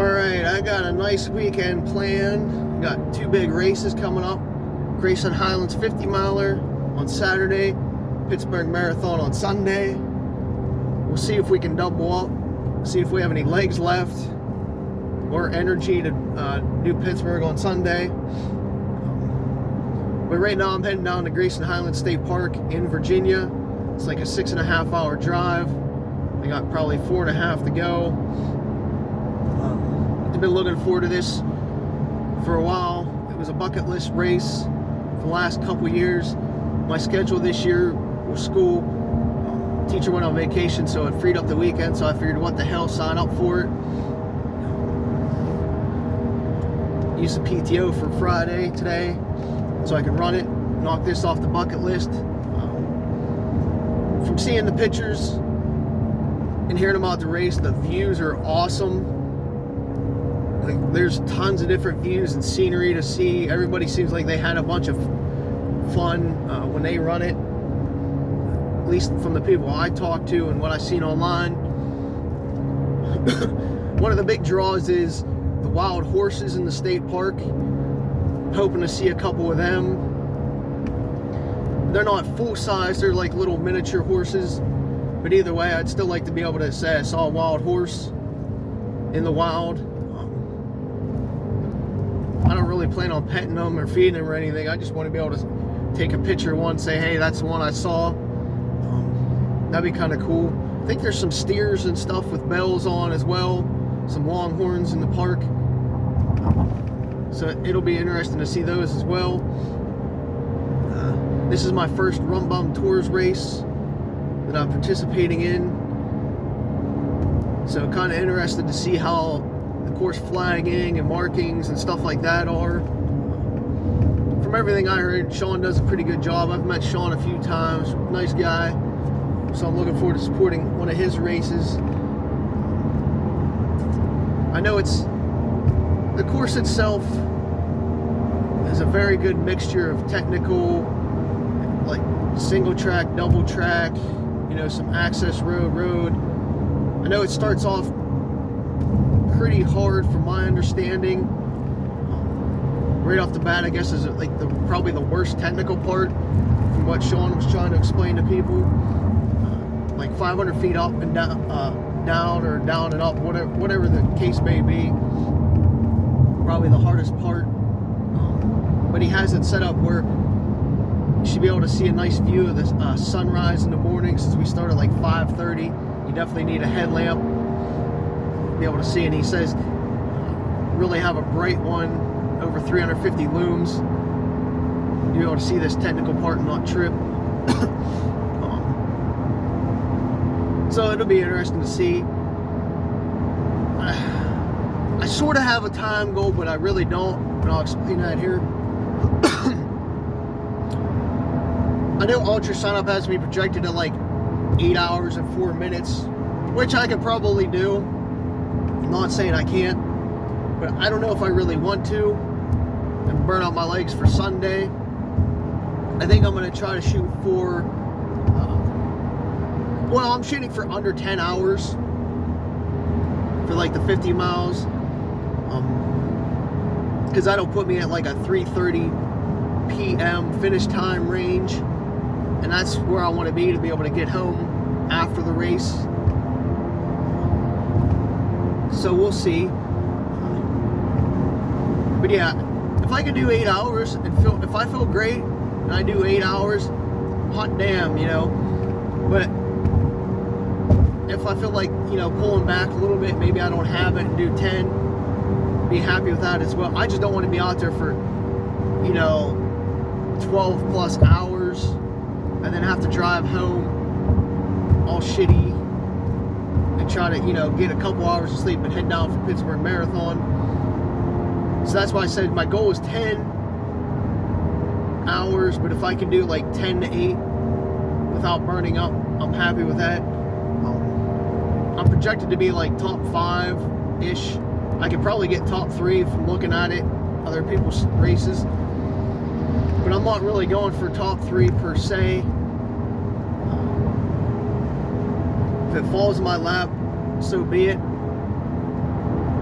Alright, I got a nice weekend planned. Got two big races coming up. Grayson Highlands 50 miler on Saturday, Pittsburgh Marathon on Sunday. We'll see if we can double up, see if we have any legs left or energy to do Pittsburgh on Sunday. But right now I'm heading down to Grayson Highlands State Park in Virginia. It's like a 6.5 hour drive. I got probably 4.5 to go. I've been looking forward to this for a while. It was a bucket list race for the last couple years. My schedule this year was school. Teacher went on vacation, so it freed up the weekend, so I figured what the hell, sign up for it. Use the PTO for Friday today so I can run it, knock this off the bucket list. From seeing the pictures and hearing about the race, the views are awesome. Like, there's tons of different views and scenery to see. Everybody seems like they had a bunch of fun when they run it, at least from the people I talked to and what I've seen online. One of the big draws is the wild horses in the state park. Hoping to see a couple of them. They're not full size, they're like little miniature horses, but either way I'd still like to be able to say I saw a wild horse in the wild. I don't really plan on petting them or feeding them or anything. I just want to be able to take a picture of one, say, hey, that's the one I saw. That'd be kind of cool. I think there's some steers and stuff with bells on as well. Some longhorns in the park. So it'll be interesting to see those as well. This is my first Rum Bum Tours race that I'm participating in. So kind of interested to see how the course flagging and markings and stuff like that are. From everything I heard, Sean does a pretty good job. I've met Sean a few times, nice guy. So I'm looking forward to supporting one of his races. I know the course itself is a very good mixture of technical, like single track, double track, you know, some access road. I know it starts off pretty hard from my understanding. Right off the bat, I guess, is like probably the worst technical part from what Sean was trying to explain to people. Like 500 feet up and down or down and up, whatever the case may be. Probably the hardest part. But he has it set up where you should be able to see a nice view of the sunrise in the morning. Since we start at like 5:30, you definitely need a headlamp to be able to see. And he says really have a bright one, over 350 looms. You'll be able to see this technical part and not trip. So it'll be interesting to see. I sort of have a time goal, but I really don't, and I'll explain that here. I know ultra sign up has me projected at like 8 hours and 4 minutes, which I could probably do. I'm not saying I can't, but I don't know if I really want to and burn out my legs for Sunday. I think I'm going to try to shoot for well, I'm shooting for under 10 hours for like the 50 miles, because that'll put me at like a 3:30 p.m. finish time range, and that's where I want to be able to get home after the race. So we'll see. But yeah, if I can do 8 hours and if I feel great and I do 8 hours, hot damn, you know. But if I feel like, you know, pulling back a little bit, maybe I don't have it and do 10, be happy with that as well. I just don't want to be out there for, you know, 12 plus hours and then have to drive home all shitty and try to, you know, get a couple hours of sleep and head down for Pittsburgh Marathon. So that's why I said my goal is 10 hours, but if I can do like 10 to 8 without burning up, I'm happy with that. I'm projected to be like top 5-ish. I could probably get top 3 from looking at it, other people's races. But I'm not really going for top 3 per se. If it falls in my lap, so be it.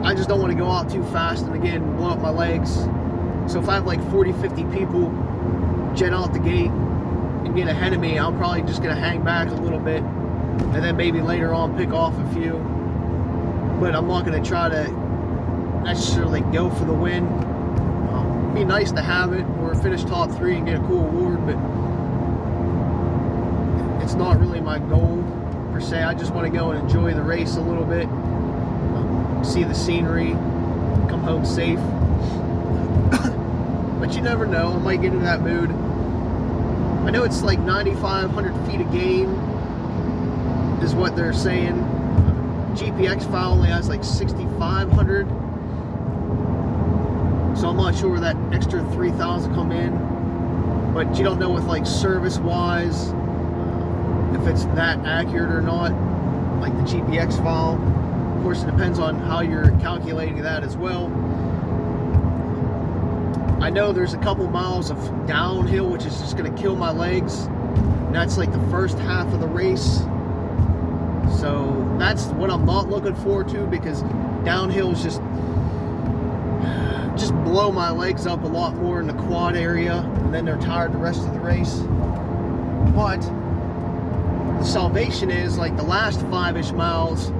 I just don't want to go out too fast and again blow up my legs. So if I have like 40-50 people jet out the gate and get ahead of me, I'm probably just going to hang back a little bit and then maybe later on pick off a few. But I'm not going to try to necessarily go for the win. It'd be nice to have it or finish top 3 and get a cool award, but it's not really my goal per se. I just want to go and enjoy the race a little bit, see the scenery, come home safe. But you never know, I might get in that mood. I know it's like 9,500 feet a gain is what they're saying. GPX file only has like 6,500. So I'm not sure where that extra 3,000 come in. But you don't know with like service wise if it's that accurate or not, like the GPX file. Of course, it depends on how you're calculating that as well. I know there's a couple miles of downhill, which is just going to kill my legs. And that's like the first half of the race. So that's what I'm not looking forward to, because downhill is just blow my legs up a lot more in the quad area, and then they're tired the rest of the race. But the salvation is like the last 5-ish miles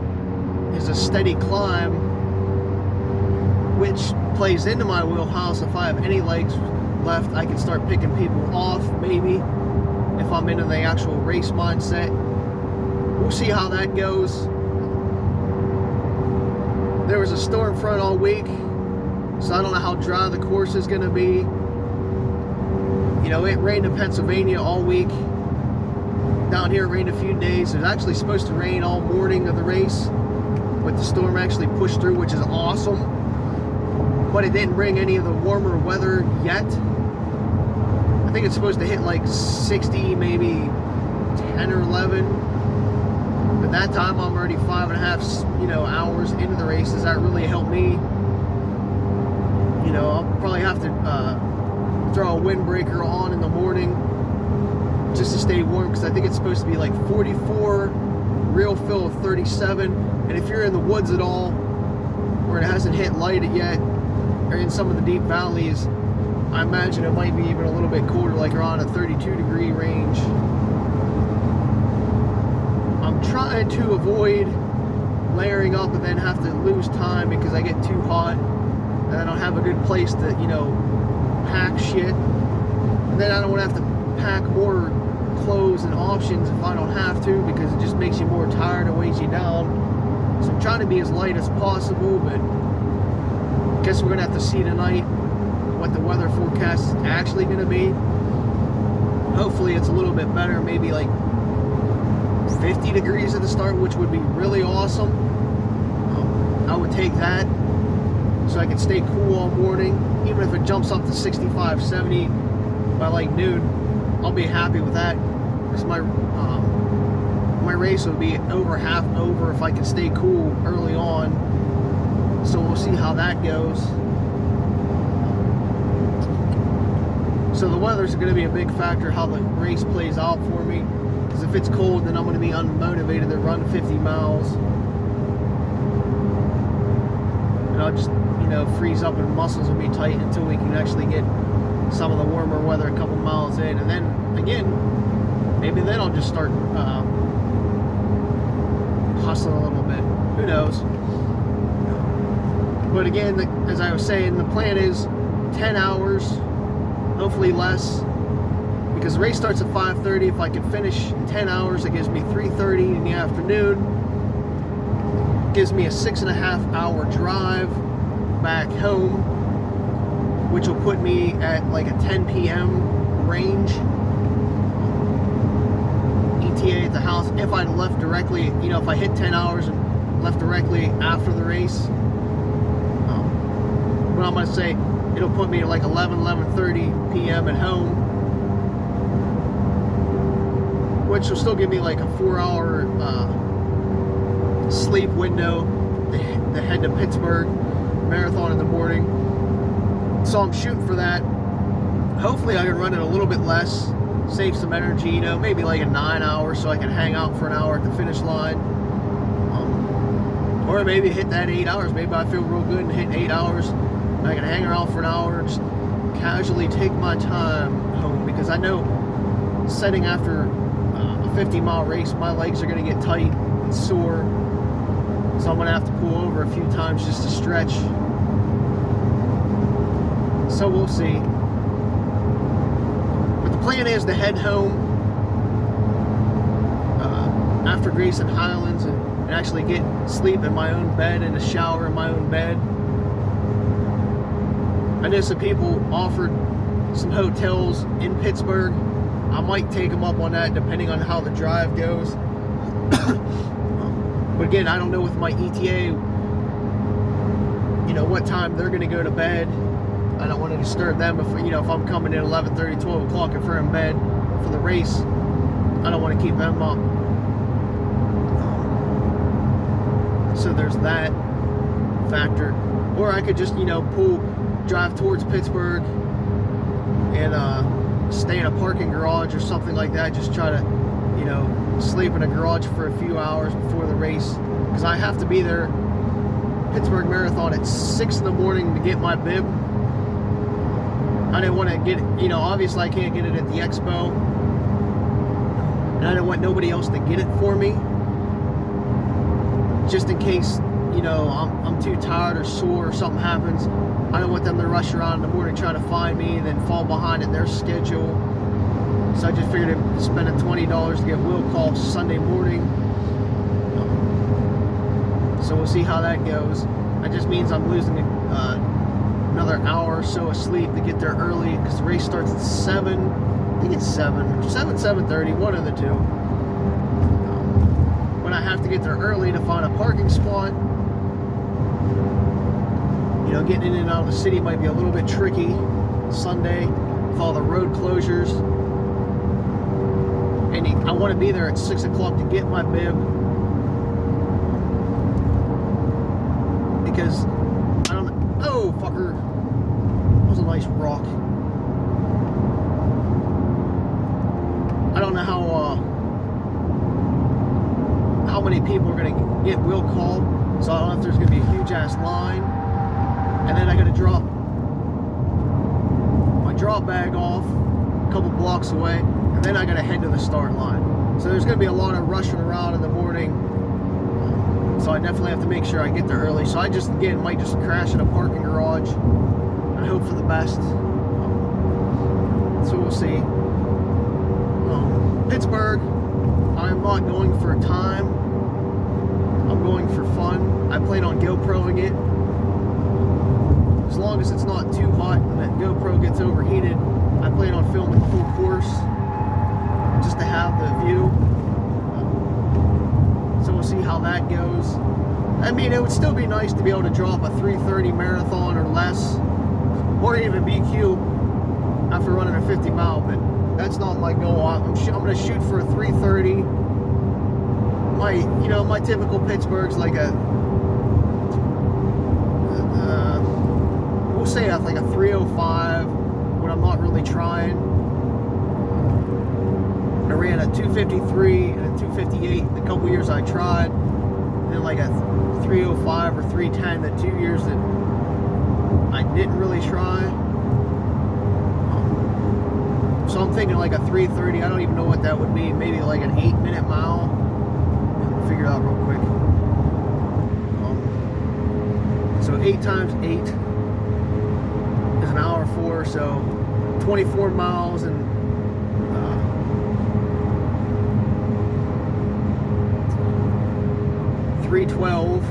is a steady climb, which plays into my wheelhouse. If I have any legs left, I can start picking people off, maybe, if I'm into the actual race mindset. We'll see how that goes. There was a storm front all week, so I don't know how dry the course is going to be. You know, it rained in Pennsylvania all week. Down here it rained a few days. It was actually supposed to rain all morning of the race, but the storm actually pushed through, which is awesome. But it didn't bring any of the warmer weather yet. I think it's supposed to hit like 60, maybe 10 or 11. But that time I'm already 5.5, hours into the race. Does that really help me? I'll probably have to throw a windbreaker on in the morning just to stay warm, because I think it's supposed to be like 44, real fill of 37. And if you're in the woods at all, where it hasn't hit light yet, or in some of the deep valleys, I imagine it might be even a little bit colder, like around a 32-degree range. I'm trying to avoid layering up and then have to lose time because I get too hot and I don't have a good place to, pack shit. And then I don't want to have to pack more clothes and options if I don't have to, because it just makes you more tired and weighs you down. So I'm trying to be as light as possible, but I guess we're going to have to see tonight what the weather forecast is actually going to be. Hopefully it's a little bit better, maybe like 50 degrees at the start, which would be really awesome. I would take that so I can stay cool all morning. Even if it jumps up to 65, 70 by like noon, I'll be happy with that, because my race would be over half over if I can stay cool early on. So we'll see how that goes. So the weather's going to be a big factor how the race plays out for me, because if it's cold, then I'm going to be unmotivated to run 50 miles. And I'll just, freeze up and muscles will be tight until we can actually get some of the warmer weather a couple miles in. And then, again, maybe then I'll just start hustling a little bit. Who knows? But again, as I was saying, the plan is 10 hours, hopefully less, because the race starts at 5:30. If I can finish in 10 hours, it gives me 3:30 in the afternoon. It gives me a 6.5-hour drive back home, which will put me at like a 10 p.m. range. ETA at the house. If I left directly, if I hit 10 hours and left directly after the race, but I'm going to say it'll put me at like 11:30 p.m. at home, which will still give me like a 4-hour sleep window to head to Pittsburgh Marathon in the morning. So I'm shooting for that. Hopefully I can run it a little bit less, save some energy, maybe like a 9 hours, so I can hang out for an hour at the finish line. Or maybe hit that 8 hours. Maybe I feel real good and hit 8 hours. I can hang around for an hour, just casually take my time home, because I know setting after a 50-mile race, my legs are going to get tight and sore. So I'm going to have to pull over a few times just to stretch. So we'll see. But the plan is to head home after Grayson Highlands and actually get sleep in my own bed and a shower in my own bed. I know some people offered some hotels in Pittsburgh. I might take them up on that depending on how the drive goes. But again, I don't know with my ETA, what time they're going to go to bed. I don't want to disturb them if I'm coming in 11:30, 12 o'clock, if they're in bed for the race. I don't want to keep them up. So there's that factor. Or I could just, drive towards Pittsburgh and stay in a parking garage or something like that. Just try to, sleep in a garage for a few hours before the race. Because I have to be there, Pittsburgh Marathon, at 6 in the morning to get my bib. I didn't want to get it, obviously I can't get it at the expo. And I didn't want nobody else to get it for me. Just in case, I'm too tired or sore or something happens. I don't want them to rush around in the morning trying to find me and then fall behind in their schedule. So I just figured I'd spend $20 to get will call Sunday morning. So we'll see how that goes. That just means I'm losing another hour or so of sleep to get there early, because the race starts at 7. I think it's 7:30, one of the two. When I have to get there early to find a parking spot, getting in and out of the city might be a little bit tricky Sunday with all the road closures. And I want to be there at 6 o'clock to get my bib, because I don't know. Oh, fucker. That was a nice rock. I don't know how many people are going to get will call, so I don't know if there's going to be a huge ass line. And then I got to drop my drop bag off a couple blocks away, and then I got to head to the start line. So there's going to be a lot of rushing around in the morning. So I definitely have to make sure I get there early. So I might just crash in a parking garage and hope for the best. So we'll see. Pittsburgh, I'm not going for time. I'm going for fun. I plan on GoProing it. As long as it's not too hot and that GoPro gets overheated, I plan on filming the whole course just to have the view. So we'll see how that goes. I mean, it would still be nice to be able to drop a 3:30 marathon or less, or even BQ after running a 50 mile, but that's not my goal. I'm going to shoot for a 3:30. My typical Pittsburgh's like we'll say like a 3:05 when I'm not really trying. I ran a 2:53 and a 2:58 the couple years I tried, and then like a 3:05 or 3:10 the 2 years that I didn't really try. So I'm thinking like a 3:30. I don't even know what that would be. Maybe like an 8-minute mile. I'll figure it out real quick. So 8 times 8 is an hour 4. So 24 miles and 3:12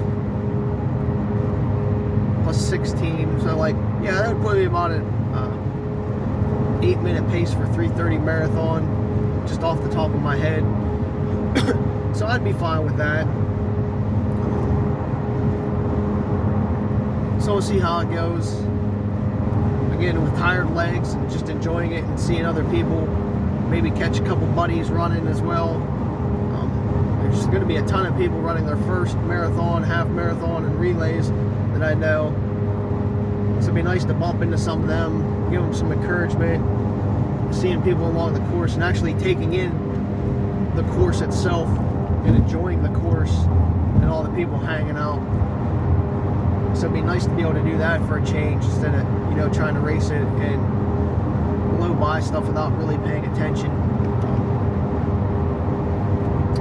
plus 16. So like, yeah, that would put me about an 8-minute pace for 3:30 marathon, just off the top of my head. So I'd be fine with that. So we'll see how it goes. Again, with tired legs and just enjoying it and seeing other people, maybe catch a couple buddies running as well. There's going to be a ton of people running their first marathon, half marathon, and relays that I know. So it'd be nice to bump into some of them, give them some encouragement, seeing people along the course and actually taking in the course itself and enjoying the course and all the people hanging out. So it'd be nice to be able to do that for a change instead of, you know, trying to race it and blow by stuff without really paying attention.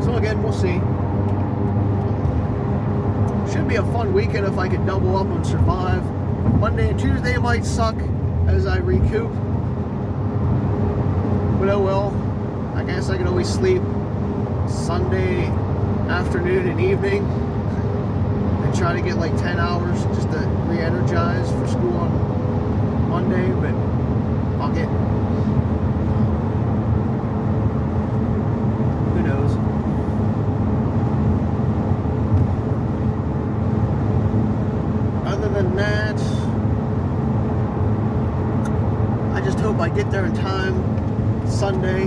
So again, we'll see. Should be a fun weekend if I could double up on Survive. Monday and Tuesday might suck as I recoup. But oh well. I guess I can always sleep Sunday afternoon and evening and try to get like 10 hours just to re-energize for school on Monday, but I'll get, who knows. Other than that, I just hope I get there in time Sunday,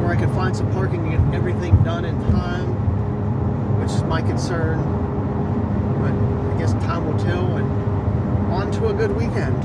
where I can find some parking and get everything done in time, which is my concern. But I guess time will tell, and on to a good weekend.